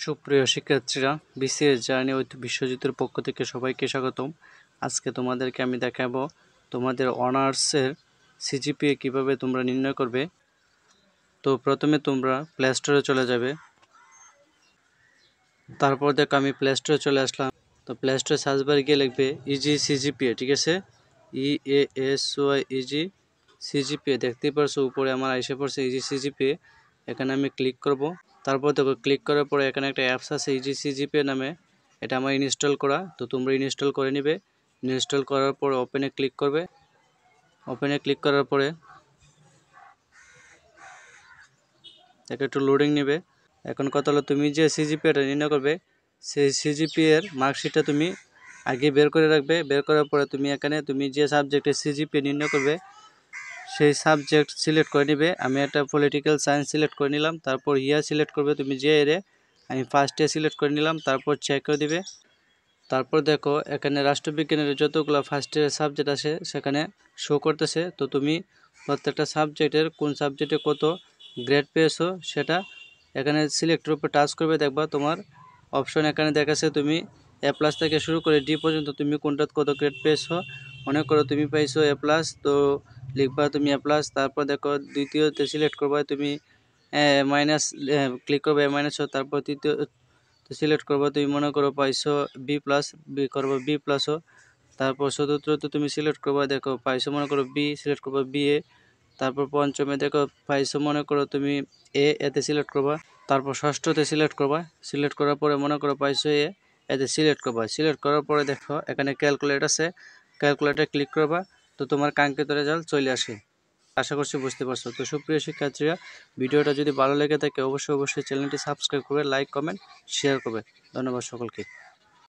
সুপ্রিয় শিক্ষার্থীরা, BCS journey with বিশ্বজিতের পক্ষ থেকে সবাইকে স্বাগতম। আজকে তোমাদেরকে আমি দেখাবো তোমাদের অনার্সের সিজিপিএ কিভাবে তোমরা নির্ণয় করবে। তো প্রথমে তোমরা প্লে স্টোরে চলে যাবে। তারপর দেখো আমি প্লে স্টোরে চলে আসলাম। তো প্লে স্টোরে সার্চ বারে গিয়ে লিখবে ইজি সিজিপিএ, ঠিক আছে, EASY ইজি সিজিপিএ। দেখতেই পারছো উপরে আমার এসে পড়ছে ইজি সিজিপিএ। এখানে আমি ক্লিক করব। তারপর দেখো ক্লিক করার পরে এখানে একটা অ্যাপস আছে ইজি সিজিপিএ নামে, এটা আমার ইনস্টল করা। তো তোমরা ইনস্টল করে নিবে। ইনস্টল করার পর ওপেনে ক্লিক করবে। ওপেনে ক্লিক করার পরে একটু লোডিং নেবে। এখন কথা হলো, তুমি যে সিজিপিএটা নির্ণয় করবে সেই সিজিপিএ এর মার্কশিটটা তুমি আগে বের করে রাখবে। বের করার পরে তুমি এখানে তুমি যে সাবজেক্টে সিজিপিএ নির্ণয় করবে সেই সাবজেক্ট সিলেক্ট করে নিবে। আমি একটা পলিটিক্যাল সায়েন্স সিলেক্ট করে নিলাম। তারপর ইয়ার সিলেক্ট করবে তুমি যে এরে, আমি ফার্স্ট ইয়ার সিলেক্ট করে নিলাম। তারপর চেক করে দিবে। তারপর দেখো এখানে রাষ্ট্রবিজ্ঞানের যতগুলো ফার্স্ট ইয়ার সাবজেক্ট আছে সেখানে শো করতেছে। তো তুমি প্রত্যেকটা সাবজেক্টের কোন সাবজেক্টে কত গ্রেড পেয়েছো সেটা এখানে সিলেক্টের উপর টাচ করবে, দেখবা তোমার অপশন এখানে দেখাচ্ছে তুমি A+ থেকে শুরু করে D পর্যন্ত তুমি কোনটা কত গ্রেড পেয়েছো। মনে করো তুমি পাইছো A+, তো লিখবা তুমি A+। তারপর দেখো দ্বিতীয়তে সিলেক্ট করবা তুমি মাইনাস, ক্লিক করবে মাইনাস। তারপর তৃতীয় তো সিলেক্ট করবা তুমি মনে করো পাইছো B+, বি করবো B+। তারপর চতুর্থতে তুমি সিলেক্ট করবা, দেখো পাইছো মনে করো B, সিলেক্ট করবা BA। তারপর পঞ্চমে দেখো পাইছো মনে করো তুমি এতে সিলেক্ট করবা। তারপর ষষ্ঠতে সিলেক্ট করবা। সিলেক্ট করার পরে মনে করো পাইছো এতে সিলেক্ট করবা। সিলেক্ট করার পরে দেখো এখানে ক্যালকুলেট আছে, ক্যালকুলেটে ক্লিক করবা। তো তোমার কাঙ্ক্ষিত রেজাল্ট চলে আসে। আশা করছি বুঝতে পারছো। তো সুপ্রিয় শিক্ষার্থীরা, ভিডিওটা যদি ভালো লেগে থাকে অবশ্যই চ্যানেলটি সাবস্ক্রাইব করবে, লাইক কমেন্ট শেয়ার করবে। ধন্যবাদ সকলকে।